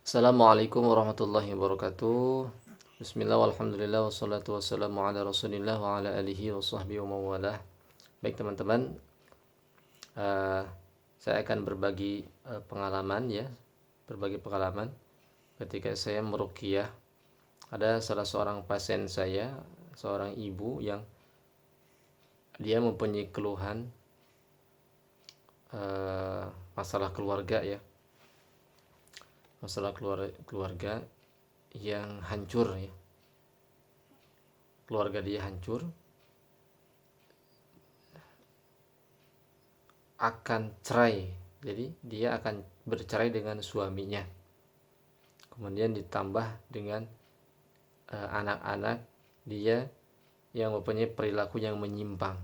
Assalamualaikum warahmatullahi wabarakatuh. Bismillah walhamdulillah wassalatu wassalamu ala rasulillah wa ala alihi wa sahbihi wa mawalah. Baik teman-teman, eh, saya akan berbagi pengalaman ya, berbagi pengalaman ketika saya meruqyah. Ada salah seorang pasien saya, seorang ibu yang dia mempunyai keluhan masalah keluarga ya, masalah keluarga yang hancur ya. Keluarga dia hancur, akan cerai. Jadi dia akan bercerai dengan suaminya. Kemudian ditambah dengan anak-anak dia yang mempunyai perilaku yang menyimpang.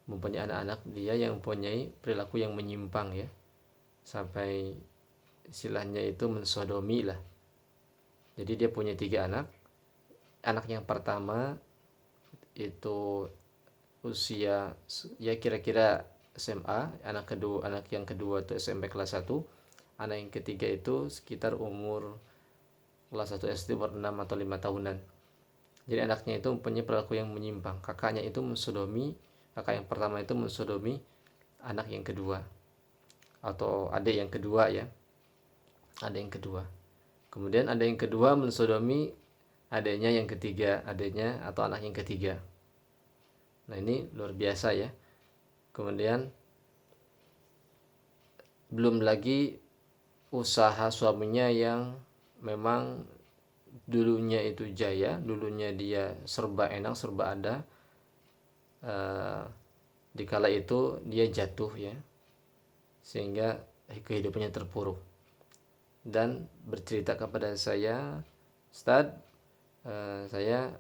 Mempunyai anak-anak dia yang mempunyai perilaku yang menyimpang ya. Sampai istilahnya itu mensodomi lah. Jadi dia punya 3 anak. Anak yang pertama itu usia ya kira-kira SMA, anak yang kedua itu SMP kelas 1, anak yang ketiga itu sekitar umur kelas 1 SD umur 6 atau 5 tahunan. Jadi anaknya itu mempunyai perilaku yang menyimpang. Kakak yang pertama itu mensodomi anak yang kedua atau adik yang kedua ya. Adik yang kedua. Kemudian adik yang kedua mensodomi adiknya yang ketiga, adiknya atau anak yang ketiga. Nah, ini luar biasa ya. Kemudian belum lagi usaha suaminya yang memang dulunya itu jaya, dulunya dia serba enak, serba ada. Dikala itu dia jatuh ya, sehingga kehidupannya terpuruk dan bercerita kepada saya, Ustadz, saya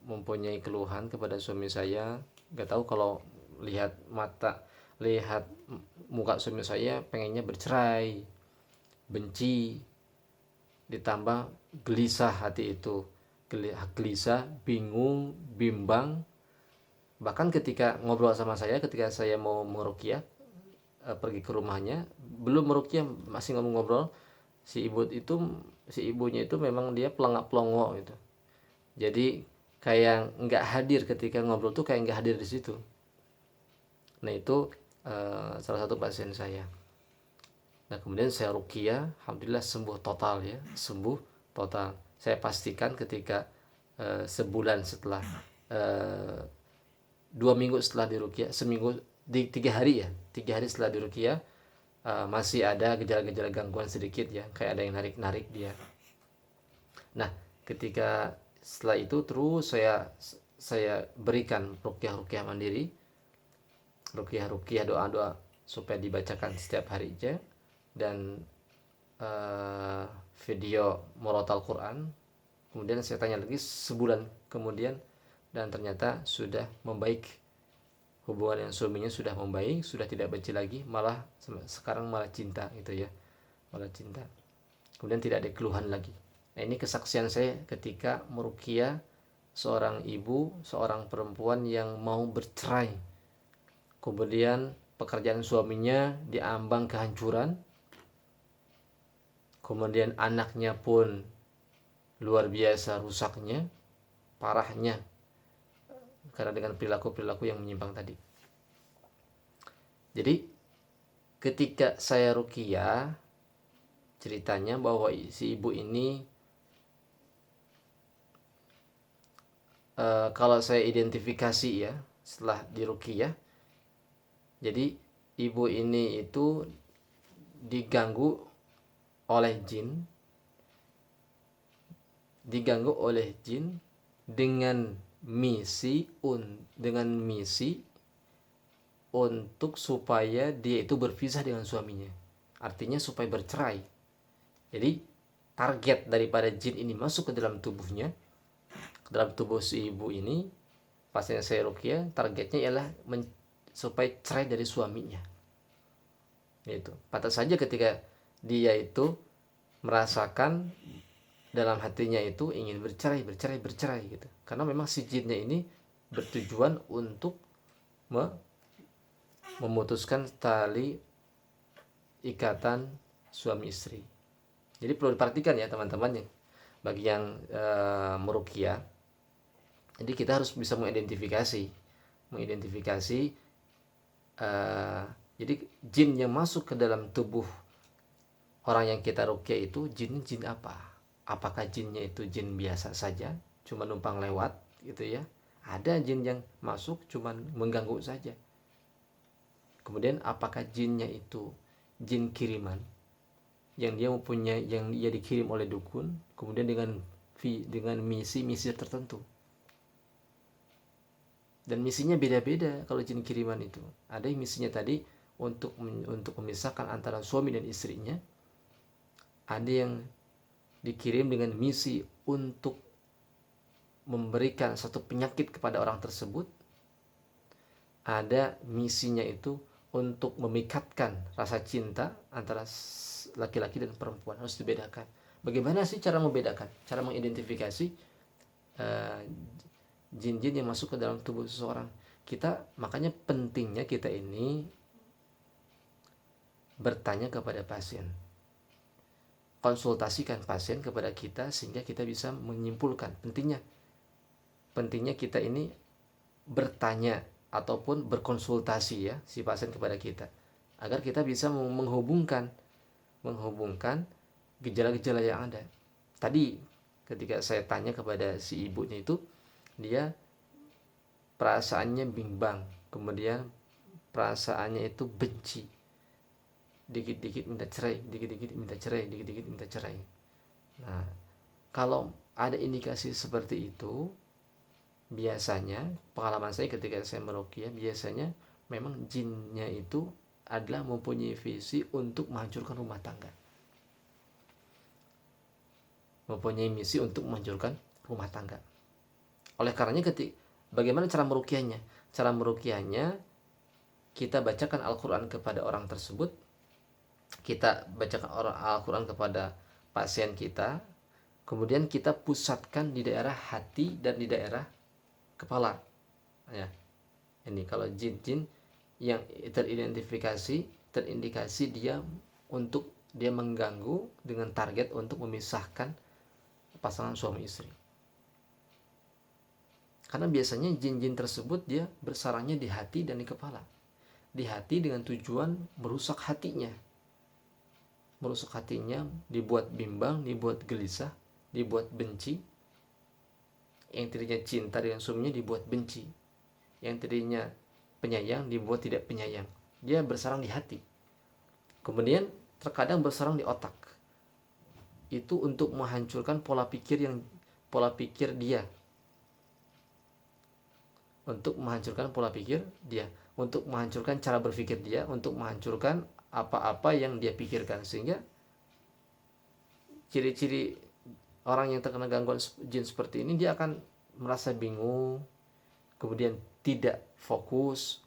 mempunyai keluhan kepada suami saya. Gak tahu kalau lihat muka suami saya pengennya bercerai, benci, ditambah gelisah hati itu, gelisah, bingung, bimbang. Bahkan ketika ngobrol sama saya, ketika saya mau meruqyah, pergi ke rumahnya, belum meruqyah masih ngobrol, si ibunya itu memang dia pelongok gitu. Jadi kayak nggak hadir ketika ngobrol tuh, kayak nggak hadir di situ. Nah itu salah satu pasien saya. Nah kemudian saya ruqyah, alhamdulillah sembuh total ya, sembuh total. Saya pastikan ketika sebulan setelah 2 minggu setelah diruqyah, seminggu di 3 hari ya, 3 hari setelah diruqyah, masih ada gejala-gejala gangguan sedikit ya, kayak ada yang narik-narik dia. Nah ketika setelah itu terus saya berikan ruqyah mandiri, ruqyah doa-doa supaya dibacakan setiap harinya, dan video murotal Quran. Kemudian saya tanya lagi sebulan kemudian, dan ternyata sudah membaik. Hubungan yang suaminya sudah membaik, sudah tidak benci lagi, malah sekarang malah cinta gitu ya, malah cinta. Kemudian tidak ada keluhan lagi. Nah ini kesaksian saya ketika meruqyah seorang ibu, seorang perempuan yang mau bercerai. Kemudian pekerjaan suaminya diambang kehancuran. Kemudian anaknya pun luar biasa rusaknya, parahnya, karena dengan perilaku-perilaku yang menyimpang tadi. Jadi ketika saya ruqyah, ceritanya bahwa si ibu ini, kalau saya identifikasi ya setelah diruqyah, jadi ibu ini itu diganggu oleh jin, dengan misi untuk supaya dia itu berpisah dengan suaminya, artinya supaya bercerai. Jadi target daripada jin ini masuk ke dalam tubuhnya, ke dalam tubuh si ibu ini, pasien saya ruqyah, targetnya ialah supaya cerai dari suaminya. Itu patah saja ketika dia itu merasakan dalam hatinya itu ingin bercerai gitu, karena memang si jinnya ini bertujuan untuk memutuskan tali ikatan suami istri. Jadi perlu diperhatikan ya teman-teman, bagi yang meruqyah. Jadi kita harus bisa mengidentifikasi eh, jadi jin yang masuk ke dalam tubuh orang yang kita ruqyah itu jin apa? Apakah jinnya itu jin biasa saja, cuma numpang lewat gitu ya? Ada jin yang masuk cuma mengganggu saja. Kemudian apakah jinnya itu jin kiriman yang dia dikirim oleh dukun, kemudian dengan misi tertentu. Dan misinya beda-beda kalau jin kiriman itu. Ada yang misinya tadi untuk memisahkan antara suami dan istrinya. Ada yang dikirim dengan misi untuk memberikan satu penyakit kepada orang tersebut. Ada misinya itu untuk memikatkan rasa cinta antara laki-laki dan perempuan. Harus dibedakan. Bagaimana sih cara membedakan? Cara mengidentifikasi jin-jin yang masuk ke dalam tubuh seseorang. Makanya pentingnya kita ini bertanya kepada pasien. Konsultasikan pasien kepada kita sehingga kita bisa menyimpulkan. Pentingnya kita ini bertanya ataupun berkonsultasi ya si pasien kepada kita, agar kita bisa menghubungkan gejala-gejala yang ada. Tadi ketika saya tanya kepada si ibunya itu, dia perasaannya bimbang, kemudian perasaannya itu benci, dikit-dikit minta cerai, dikit-dikit minta cerai, dikit-dikit minta cerai. Nah, kalau ada indikasi seperti itu, biasanya pengalaman saya ketika saya meruqyah, biasanya memang jinnya itu adalah mempunyai visi untuk menghancurkan rumah tangga, mempunyai misi untuk menghancurkan rumah tangga. Oleh karenanya bagaimana cara meruqyahnya? Cara meruqyahnya kita bacakan Al-Quran kepada orang tersebut, kita bacakan Al-Quran kepada pasien kita, kemudian kita pusatkan di daerah hati dan di daerah kepala. Ya, ini kalau jin-jin yang terindikasi dia mengganggu dengan target untuk memisahkan pasangan suami istri. Karena biasanya jin-jin tersebut dia bersarangnya di hati dan di kepala. Di hati dengan tujuan merusak hatinya. Merusak hatinya, dibuat bimbang, dibuat gelisah, dibuat benci. Yang tadinya cinta dengan suaminya dibuat benci. Yang tadinya penyayang dibuat tidak penyayang. Dia bersarang di hati. Kemudian terkadang bersarang di otak. Itu untuk menghancurkan pola pikir dia, untuk menghancurkan pola pikir dia, untuk menghancurkan cara berpikir dia, untuk menghancurkan apa-apa yang dia pikirkan. Sehingga ciri-ciri orang yang terkena gangguan jin seperti ini, dia akan merasa bingung, kemudian tidak fokus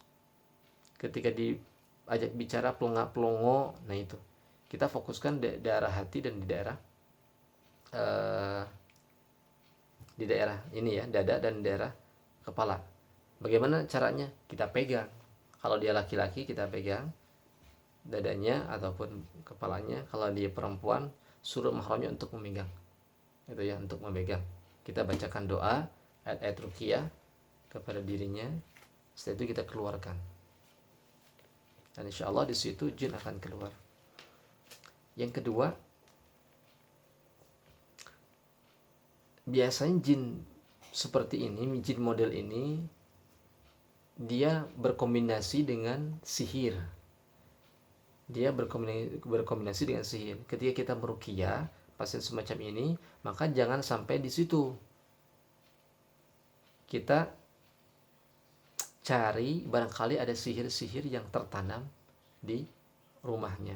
ketika diajak bicara, pelongo. Nah itu kita fokuskan di daerah hati dan di daerah ini ya, dada dan daerah kepala. Bagaimana caranya? Kita pegang. Kalau dia laki-laki, kita pegang dadanya ataupun kepalanya. Kalau dia perempuan, suruh mahramnya untuk memegang. Itu ya, untuk memegang. Kita bacakan doa, ayat-ayat ruqyah kepada dirinya. Setelah itu kita keluarkan. Dan insya Allah di situ jin akan keluar. Yang kedua, biasanya jin seperti ini, jin model ini, dia berkombinasi dengan sihir. Dia berkombinasi dengan sihir. Ketika kita meruqyah pasien semacam ini, maka jangan sampai di situ. Kita cari barangkali ada sihir-sihir yang tertanam di rumahnya.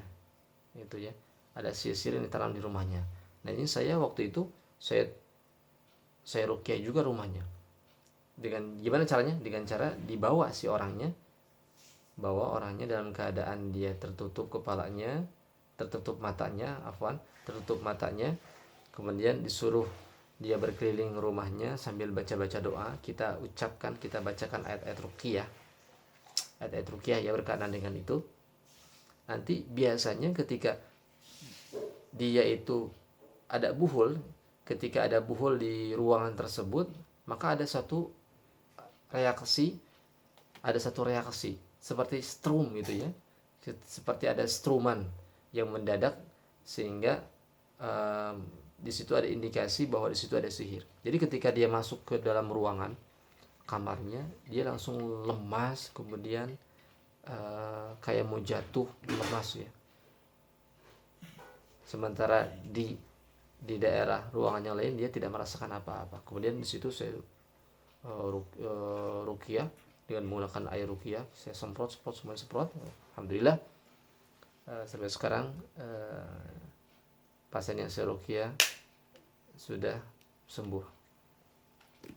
Itu ya. Ada sihir-sihir yang tertanam di rumahnya. Nah, ini saya waktu itu saya ruqyah juga rumahnya. Dengan gimana caranya? Dengan cara dibawa orangnya dalam keadaan dia tertutup kepalanya, tertutup matanya, kemudian disuruh dia berkeliling rumahnya sambil baca-baca doa. Kita bacakan ayat-ayat ruqyah ya, berkaitan dengan itu. Nanti biasanya ketika dia itu ada buhul, ketika ada buhul di ruangan tersebut, maka ada satu reaksi seperti strum gitu ya, seperti ada struman yang mendadak, sehingga di situ ada indikasi bahwa di situ ada sihir. Jadi ketika dia masuk ke dalam ruangan kamarnya, dia langsung lemas, kemudian kayak mau jatuh, lemas ya. Sementara di daerah ruangan yang lain dia tidak merasakan apa-apa. Kemudian di situ saya ruqyah dengan menggunakan air ruqyah, saya semprot semuanya, semprot. Alhamdulillah sampai sekarang pasien yang saya ruqyah sudah sembuh.